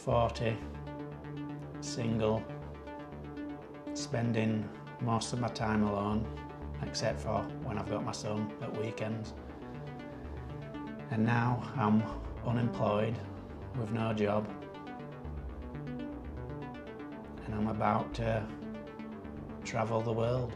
40, single, spending most of my time alone, except for when I've got my son at weekends. And now I'm unemployed with no job, and I'm about to travel the world.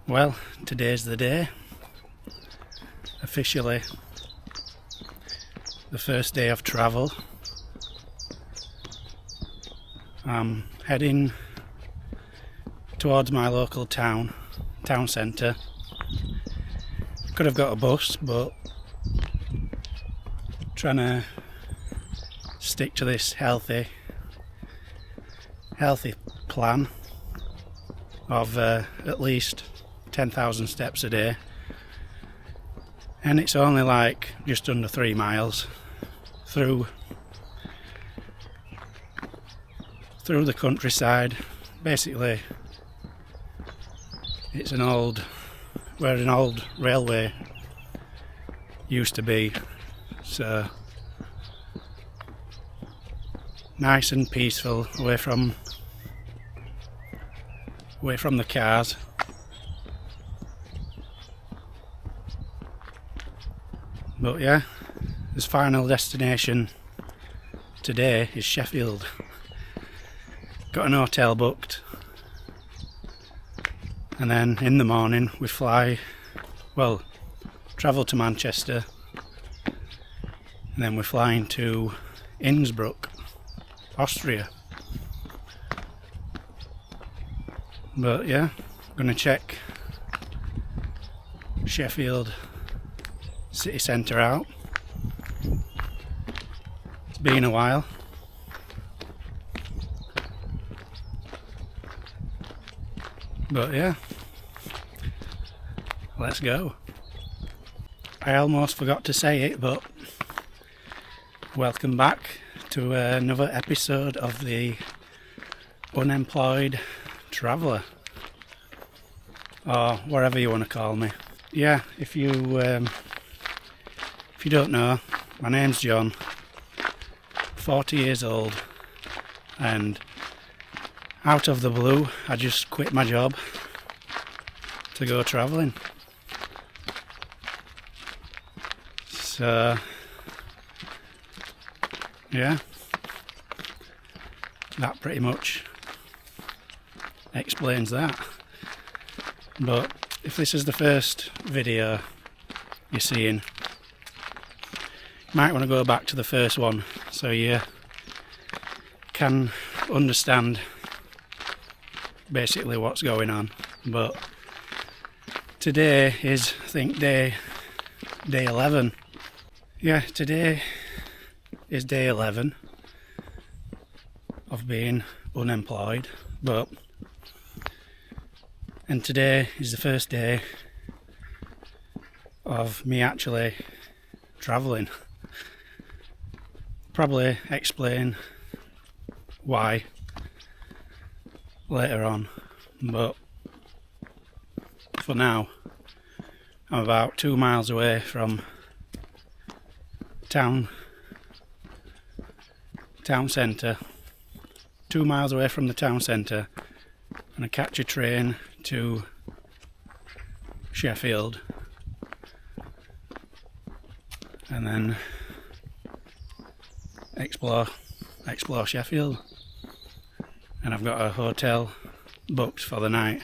Well, today's the day. Officially the first day of travel. I'm heading towards my local town centre. Could have got a bus, but trying to stick to this healthy plan of at least 10,000 steps a day, and it's only like just under 3 miles through the countryside. Basically, it's where an old railway used to be, so nice and peaceful, away from the cars. But yeah, his final destination today is Sheffield. Got an hotel booked, and then in the morning we travel to Manchester, and then we're flying to Innsbruck, Austria. But yeah, gonna check Sheffield city centre out. It's been a while. But yeah, let's go. I almost forgot to say it, but welcome back to another episode of the Unemployed Traveller, or whatever you want to call me. Yeah, if you don't know, my name's John, 40 years old, and out of the blue I just quit my job to go travelling. So yeah, that pretty much explains that. But if this is the first video you're seeing, you might want to go back to the first one so you can understand basically what's going on. But today is, I think, day 11. Yeah, today is day 11 of being unemployed, and today is the first day of me actually travelling. Probably explain why later on, but for now I'm about 2 miles away from town centre, 2 miles away from the town centre, and I catch a train to Sheffield, and then explore Sheffield. And I've got a hotel booked for the night,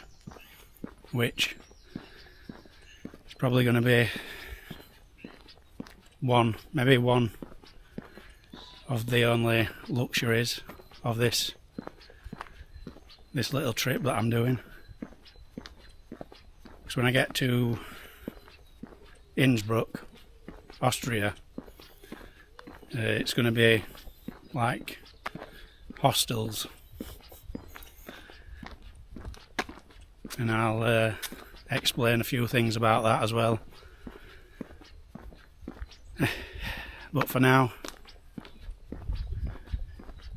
which is probably going to be maybe one of the only luxuries of this little trip that I'm doing. Because when I get to Innsbruck, Austria, it's going to be like hostels, and I'll explain a few things about that as well. But for now,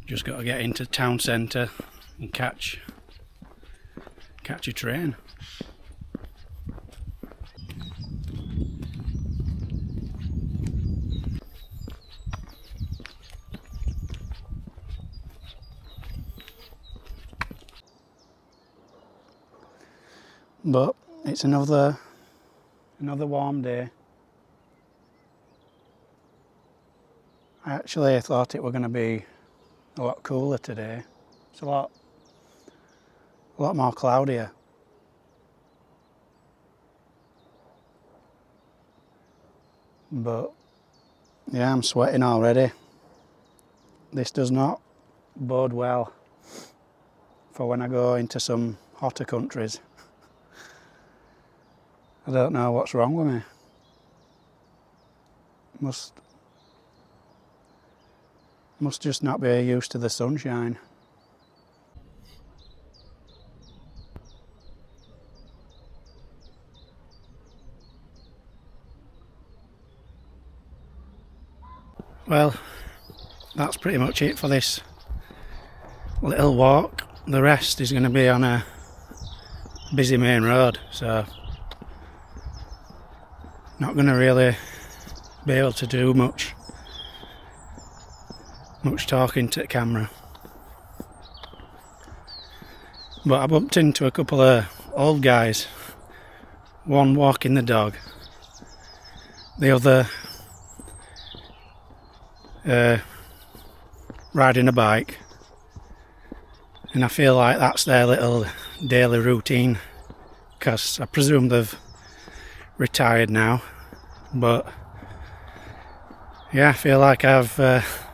just got to get into town centre and catch a train. But it's another warm day. I actually thought it were going to be a lot cooler today. It's a lot more cloudier. But yeah, I'm sweating already. This does not bode well for when I go into some hotter countries. I don't know what's wrong with me. Must just not be used to the sunshine. Well, that's pretty much it for this little walk. The rest is going to be on a busy main road, so not going to really be able to do much talking to the camera. But I bumped into a couple of old guys, one walking the dog, the other riding a bike, and I feel like that's their little daily routine, because I presume they've retired now. But yeah, I feel like I've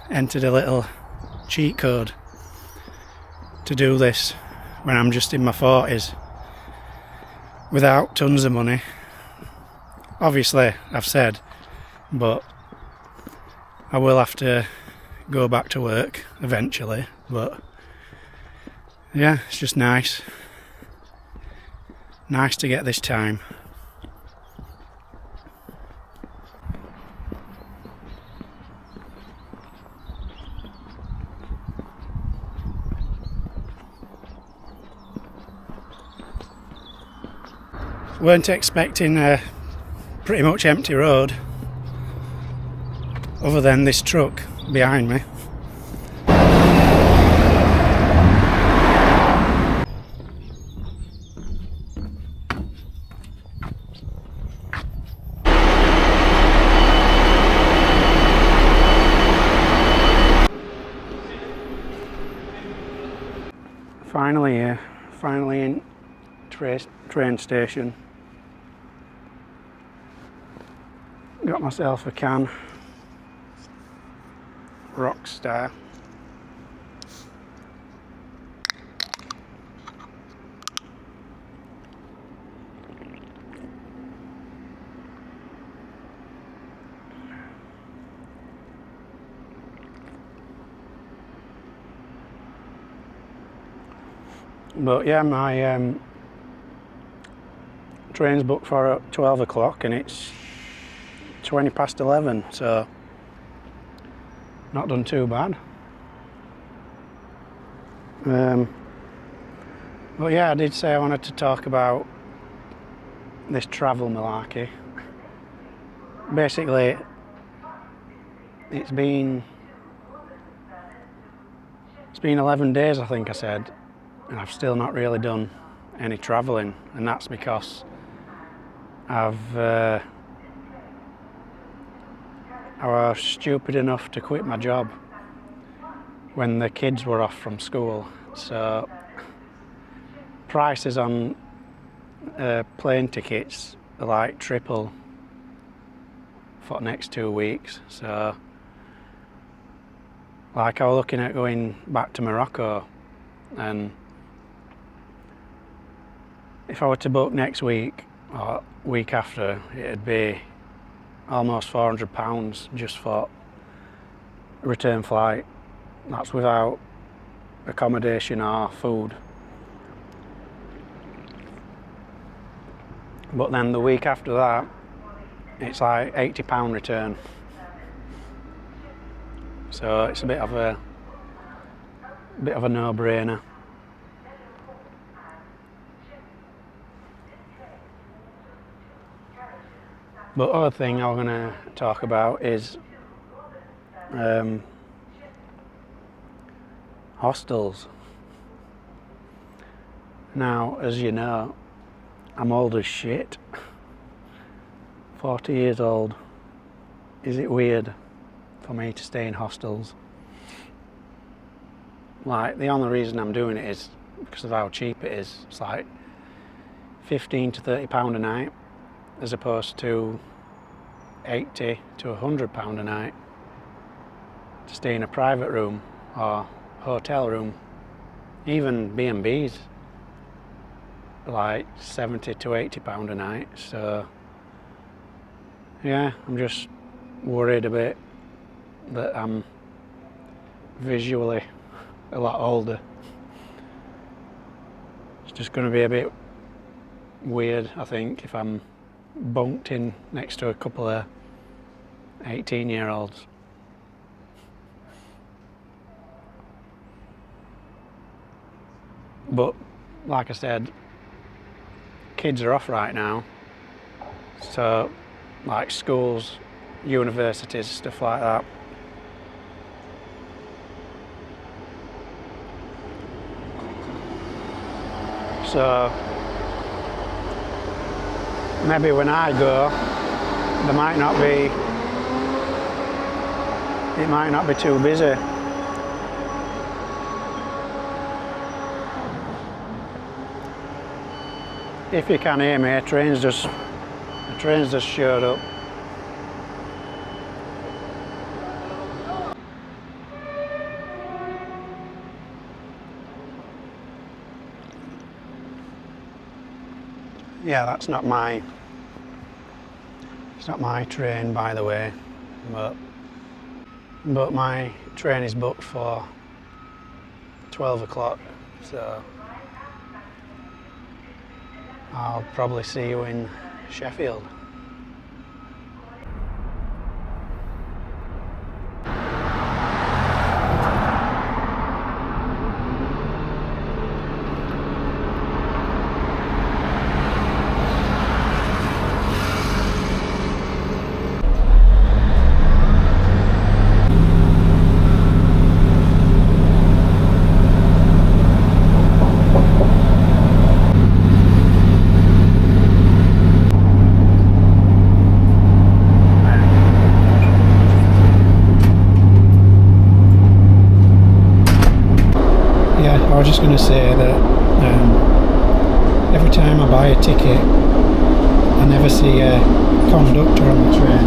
entered a little cheat code to do this when I'm just in my 40s without tons of money. Obviously, I've said, but I will have to go back to work eventually. But yeah, it's just nice to get this time. Weren't expecting a pretty much empty road other than this truck behind me. Finally here, finally in train station. Got myself a can. Rockstar. But yeah, my train's booked for 12 o'clock and it's 20 past 11, so not done too bad. But yeah, I did say I wanted to talk about this travel malarkey. Basically, it's been 11 days, I think I said, and I've still not really done any travelling, and that's because I was stupid enough to quit my job when the kids were off from school. So prices on plane tickets are like triple for the next 2 weeks. So like I was looking at going back to Morocco, and if I were to book next week or week after, it'd be almost £400 just for a return flight. That's without accommodation or food. But then the week after that, it's like £80 return. so it's a bit of a no-brainer. But other thing I'm going to talk about is hostels. Now, as you know, I'm old as shit. 40 years old. Is it weird for me to stay in hostels? Like, the only reason I'm doing it is because of how cheap it is. It's like £15 to £30 a night, as opposed to £80 to £100 a night to stay in a private room or hotel room. Even B&Bs, like £70 to £80 a night. So yeah, I'm just worried a bit that I'm visually a lot older. It's just going to be a bit weird, I think, if I'm bunked in next to a couple of 18-year-olds. But like I said, kids are off right now, so like schools, universities, stuff like that. So maybe when I go, it might not be too busy. If you can hear me, the train's just showed up. Yeah, it's not my train, by the way, but my train is booked for 12 o'clock, so I'll probably see you in Sheffield. I was just going to say that every time I buy a ticket, I never see a conductor on the train,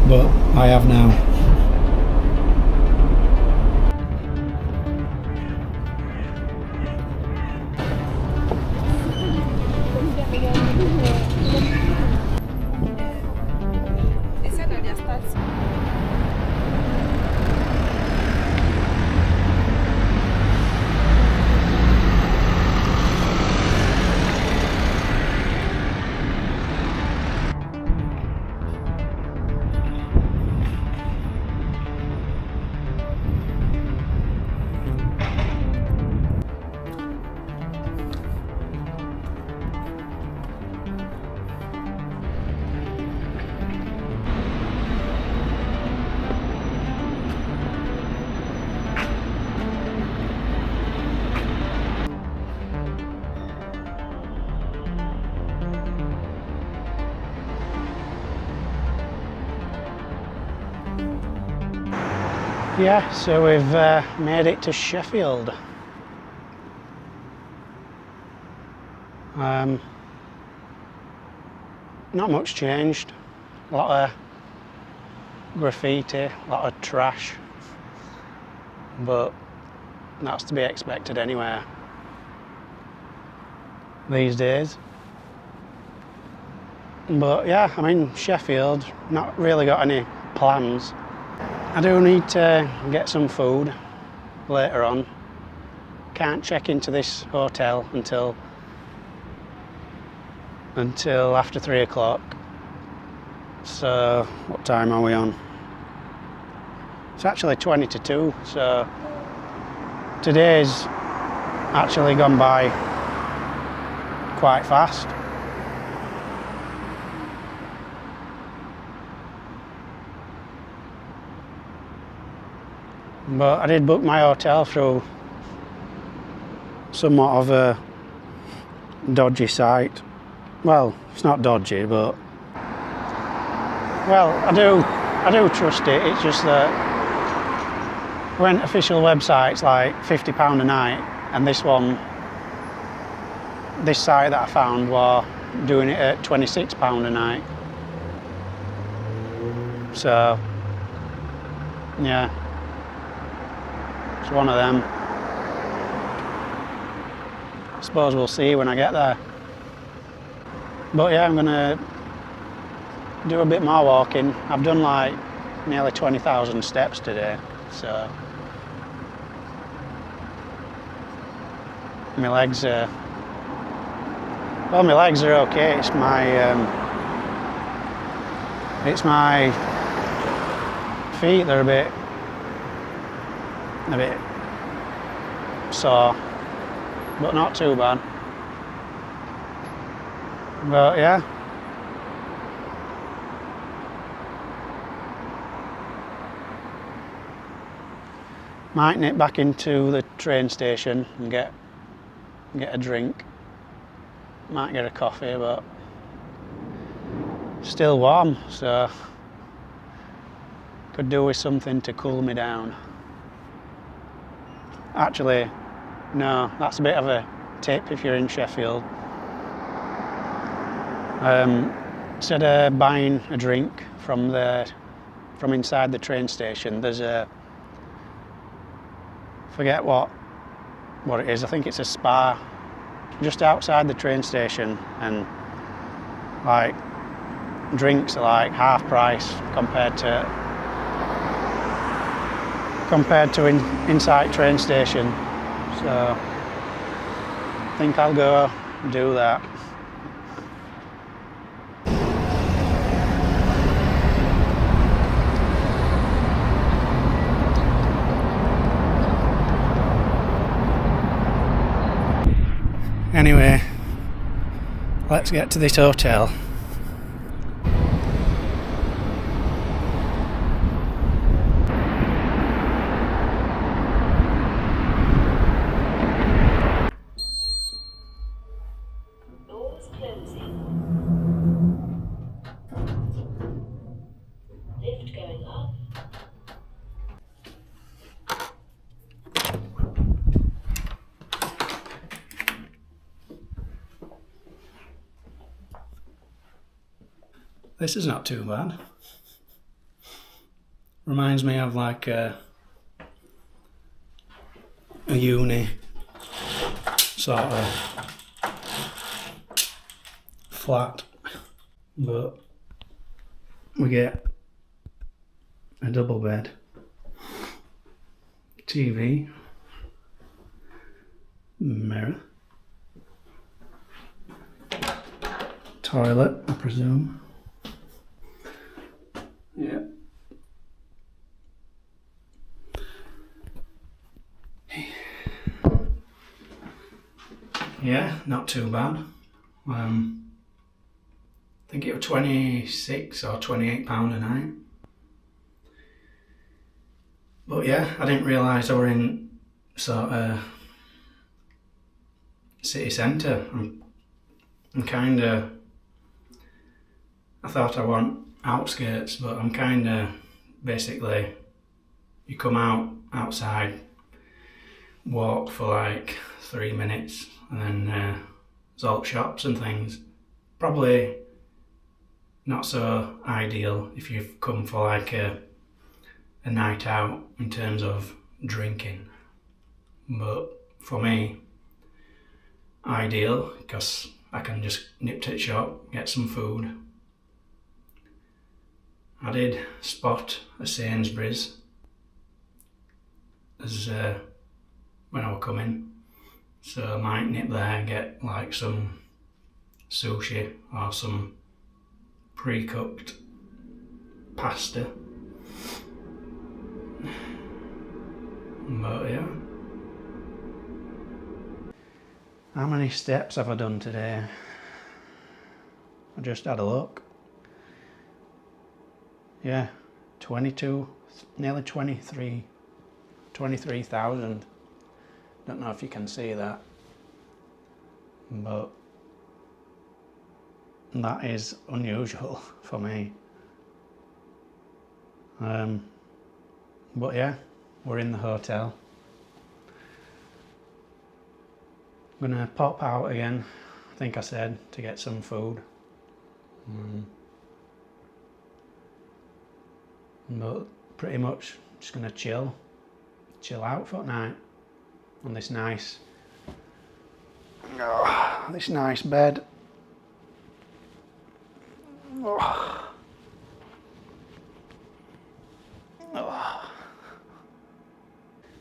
but I have now. Yeah, so we've made it to Sheffield. Not much changed. A lot of graffiti, a lot of trash, but that's to be expected anywhere these days. But yeah, I'm in Sheffield, not really got any plans. I do need to get some food later on. Can't check into this hotel until after 3 o'clock. So what time are we on? It's actually 20 to 2, so today's actually gone by quite fast. But I did book my hotel through somewhat of a dodgy site. Well, it's not dodgy, but well, I do trust it. It's just that when official websites like £50 a night, and this site that I found was doing it at £26 a night. So yeah, it's one of them. I suppose we'll see when I get there. But yeah, I'm gonna do a bit more walking. I've done like nearly 20,000 steps today, so my legs are okay. It's my feet, they're a bit sore, but not too bad. But yeah, might nip back into the train station and get a drink. Might get a coffee, but still warm, so could do with something to cool me down. Actually, no, that's a bit of a tip if you're in Sheffield. Instead of buying a drink from inside the train station, there's a, forget what it is, I think it's a spa just outside the train station, and like drinks are like half price compared to inside train station. So I think I'll go do that. Anyway, let's get to this hotel. Doors closing. Lift going up. This is not too bad. Reminds me of like a uni sort of flat, but we get a double bed, TV, mirror, toilet, I presume. Yeah. Yeah, not too bad. I think it was 26 or 28 pound a night. But yeah, I didn't realise I were in sort of city centre. I'm kind of, I thought I want outskirts, but I'm kind of basically, you come outside, walk for like 3 minutes, and then there's all shops and things. Probably not so ideal if you've come for like a night out in terms of drinking, but for me, ideal because I can just nip to the shop, get some food. I did spot a Sainsbury's as when I was coming, so I might nip there and get like some sushi or some pre-cooked pasta. But yeah. How many steps have I done today? I just had a look. Yeah, 22, nearly 23,000. Don't know if you can see that, but that is unusual for me. But yeah, we're in the hotel. I'm gonna pop out again, I think I said, to get some food. But pretty much just gonna chill out for tonight on this nice bed. Oh. Oh.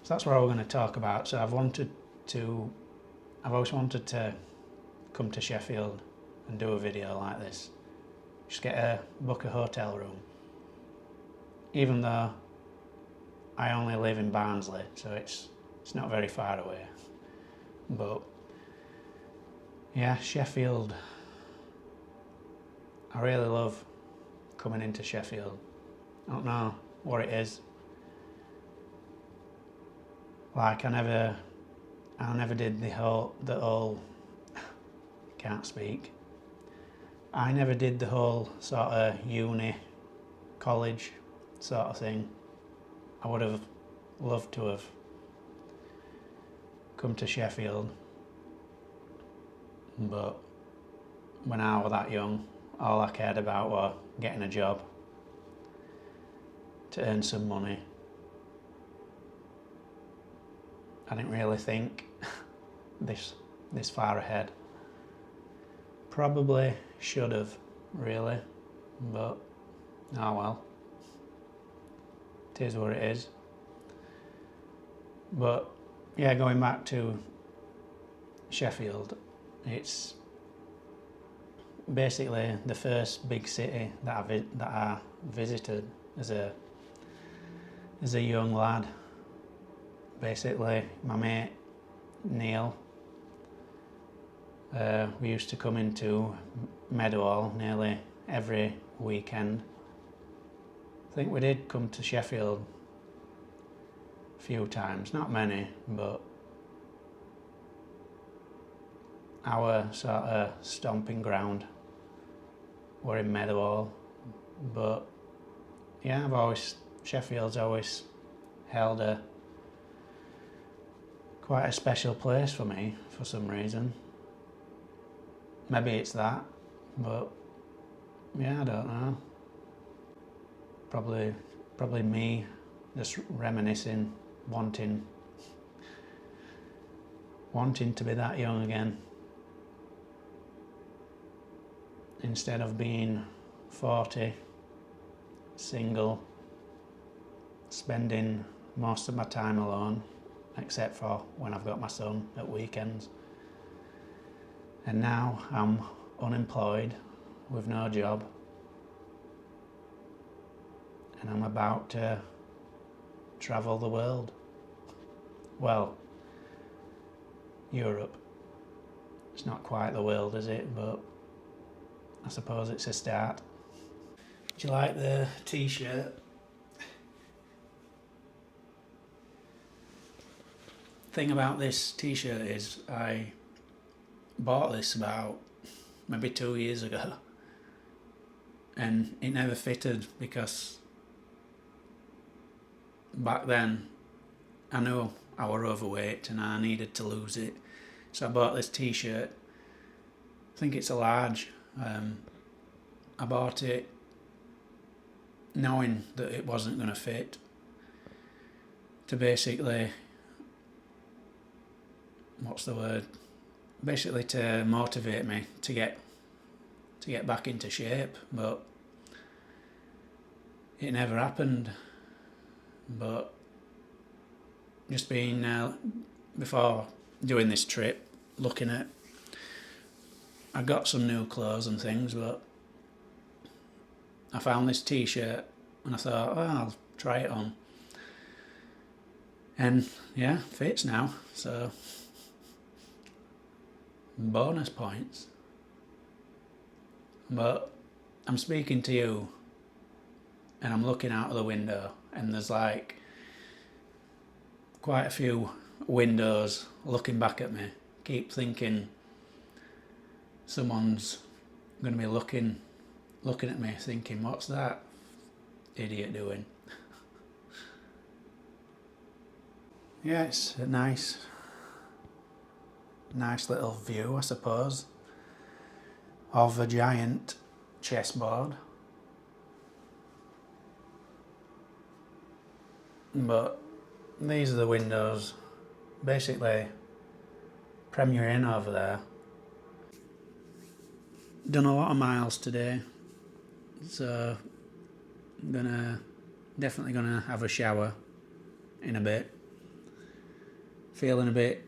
So that's what we're going to talk about. So I've always wanted to come to Sheffield and do a video like this. Just book a hotel room. Even though I only live in Barnsley, so it's not very far away. But yeah, Sheffield. I really love coming into Sheffield. I don't know what it is. Like I never did the whole can't speak. I never did the whole sort of uni, college sort of thing. I would have loved to have come to Sheffield, but when I was that young, all I cared about was getting a job to earn some money. I didn't really think this far ahead. Probably should have, really, but oh well. It is what it is. But yeah, going back to Sheffield, it's basically the first big city that I visited as a young lad. Basically, my mate Neil, we used to come into Meadowhall nearly every weekend. I think we did come to Sheffield a few times, not many, but our sort of stomping ground were in Meadowhall. But yeah, Sheffield's always held quite a special place for me for some reason. Maybe it's that, but yeah, I don't know. Probably me just reminiscing, wanting to be that young again, instead of being 40, single, spending most of my time alone, except for when I've got my son at weekends. And now I'm unemployed with no job, and I'm about to travel the world. Well, Europe. It's not quite the world, is it? But I suppose it's a start. Do you like the t-shirt? Thing about this t-shirt is I bought this about maybe 2 years ago, and it never fitted because back then I knew I were overweight and I needed to lose it, so I bought this t-shirt. I think it's a large. I bought it knowing that it wasn't going to fit, to basically, basically to motivate me to get back into shape, but it never happened. But just being before doing this trip, looking at, I got some new clothes and things, but I found this t-shirt and I thought, oh, I'll try it on. And yeah, fits now, so bonus points. But I'm speaking to you and I'm looking out of the window and there's like quite a few windows looking back at me. Keep thinking someone's going to be looking at me thinking, what's that idiot doing? Yeah, it's a nice little view, I suppose, of a giant chessboard. But these are the windows. Basically, Premier Inn over there. Done a lot of miles today, so I'm definitely gonna have a shower in a bit. Feeling a bit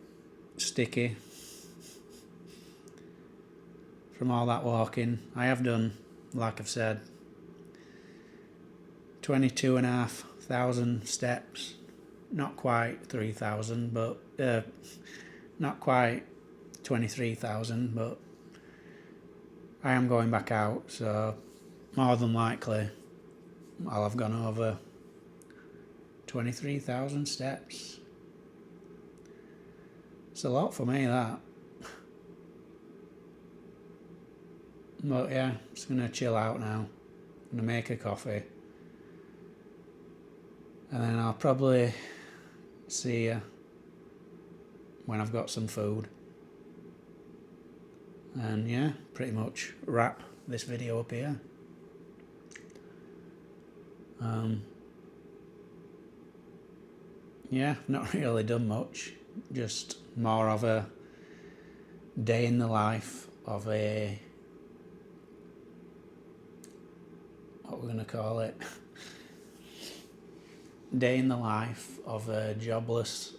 sticky from all that walking. I have done, like I've said, 22,500 steps. Not quite 3,000, but not quite 23,000, but I am going back out, so more than likely I'll have gone over 23,000 steps. It's a lot for me, that. But yeah, just gonna chill out now. I'm gonna make a coffee. And then I'll probably see you when I've got some food. And yeah, pretty much wrap this video up here. Yeah, not really done much. Just more of a day in the life of a, what we're going to call it, day in the life of a jobless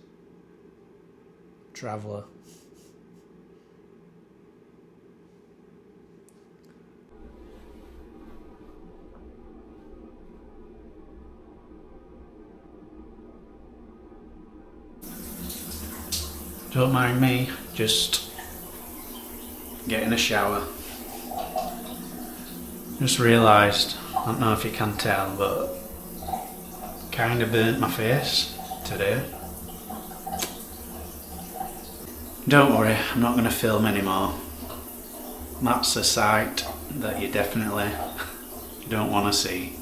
traveller. Don't mind me, just getting a shower. Just realised, I don't know if you can tell, but kind of burnt my face today. Don't worry, I'm not going to film anymore. That's a sight that you definitely don't want to see.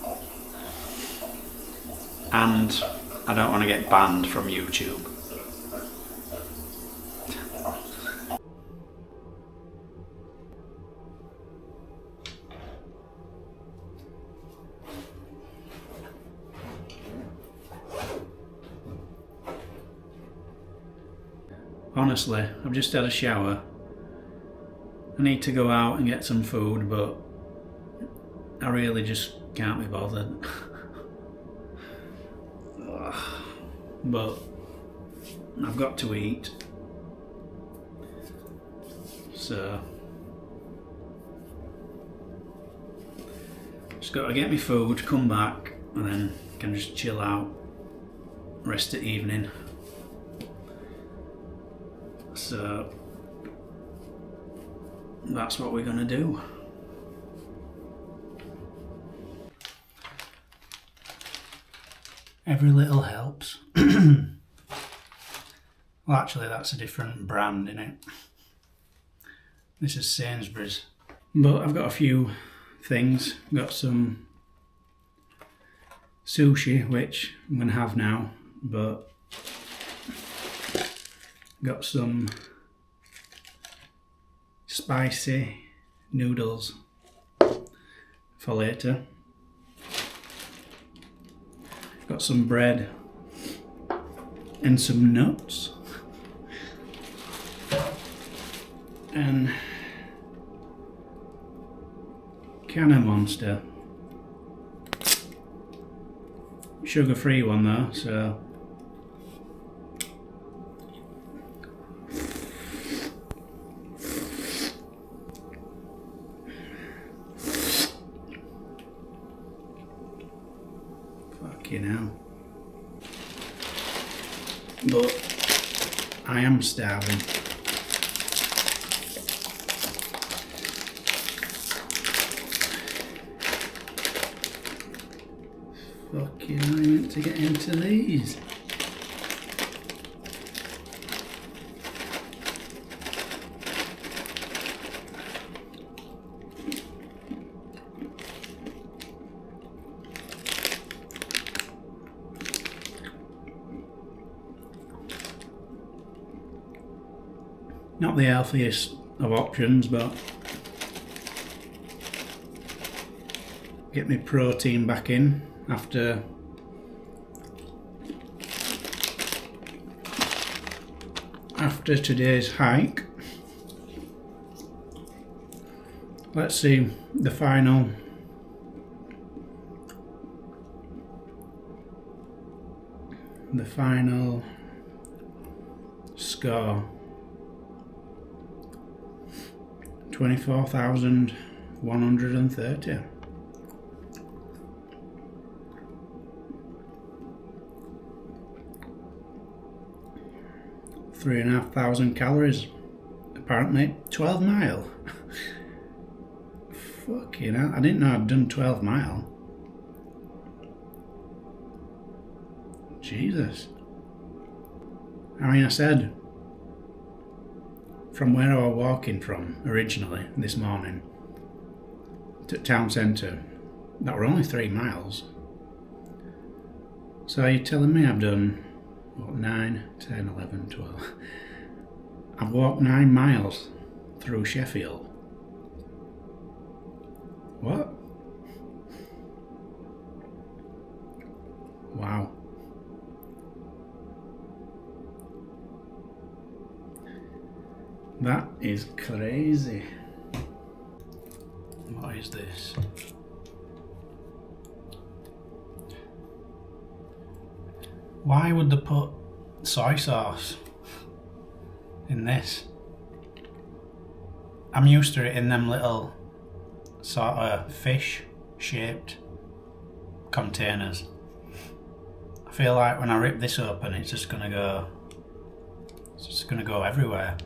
And I don't want to get banned from YouTube. Honestly, I've just had a shower. I need to go out and get some food, but I really just can't be bothered. But I've got to eat. So just got to get me food, come back, and then can just chill out, rest of the evening. So that's what we're going to do. Every little helps. Well, actually that's a different brand, innit? This is Sainsbury's. But I've got a few things. Got some sushi, which I'm going to have now, but got some spicy noodles for later. Got some bread and some nuts. And can of Monster. Sugar-free one though, so Fucking hell. But I am starving. Fucking hell, I meant to get into these. Not the healthiest of options, but get my protein back in after today's hike. Let's see the final score. 24,130. Three and a half thousand calories. Apparently 12 mile. Fucking hell, I didn't know I'd done 12 mile. Jesus. I mean, I said from where I was walking from originally this morning to town centre, that were only 3 miles. So you're telling me I've done, what, 9, 10, 11, 12. I've walked 9 miles through Sheffield. What? Wow. That is crazy. What is this? Why would they put soy sauce in this? I'm used to it in them little sort of fish shaped containers. I feel like when I rip this open it's just gonna go everywhere.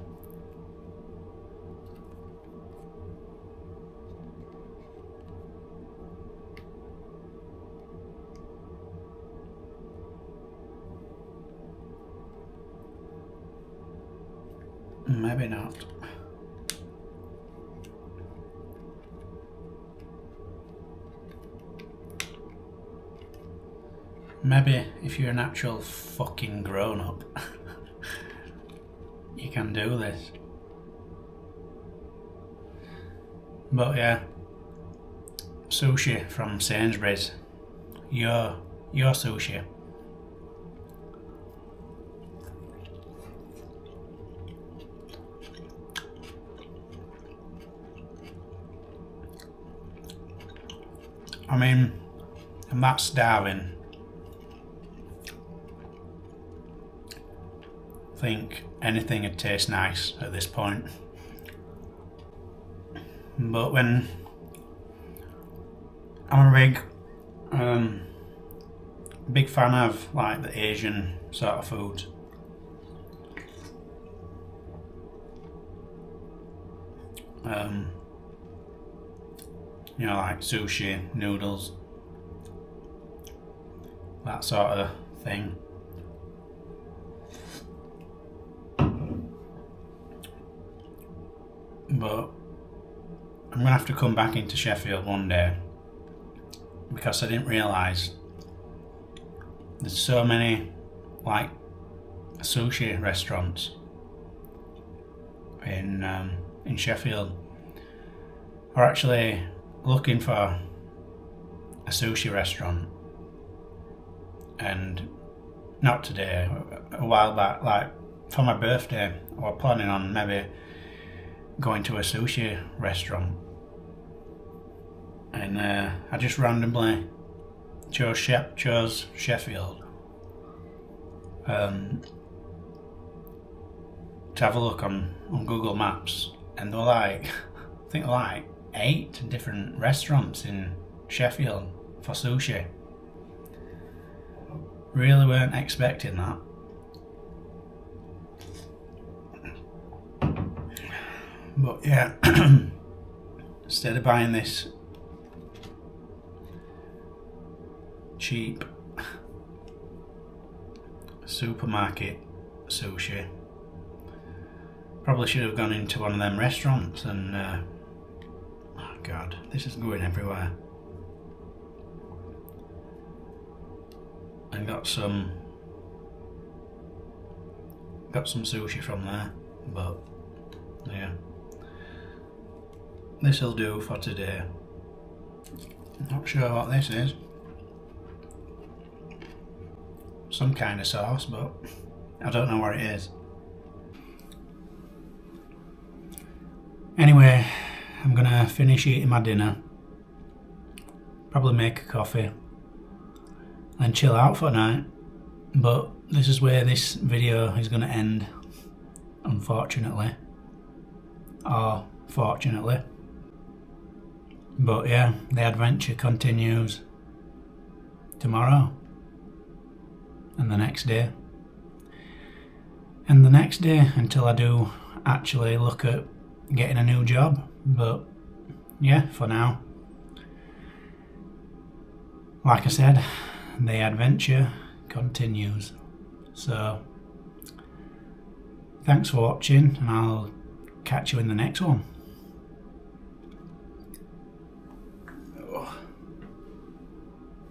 Maybe not. Maybe if you're an actual fucking grown-up, you can do this. But yeah, sushi from Sainsbury's. Your sushi. I mean, I'm that starving. I think anything would taste nice at this point. But when I'm a big fan of like the Asian sort of food. You know, like sushi, noodles, that sort of thing. But I'm gonna have to come back into Sheffield one day because I didn't realise there's so many like sushi restaurants in Sheffield. We're actually looking for a sushi restaurant, and not today, a while back, like for my birthday, I was planning on maybe going to a sushi restaurant, and I just randomly chose Sheffield to have a look on Google Maps, and they're like, I think they're like 8 different restaurants in Sheffield for sushi. Really weren't expecting that. But yeah, instead of buying this cheap supermarket sushi, probably should have gone into one of them restaurants and oh god, this is going everywhere. And got some sushi from there, but yeah, this'll do for today. Not sure what this is. Some kind of sauce, but I don't know what it is. Anyway, I'm gonna finish eating my dinner, probably make a coffee, and chill out for tonight. But this is where this video is gonna end, unfortunately, or fortunately. But yeah, the adventure continues tomorrow, and the next day, and the next day, until I do actually look at getting a new job. But yeah, for now, like I said, the adventure continues. So thanks for watching, and I'll catch you in the next one.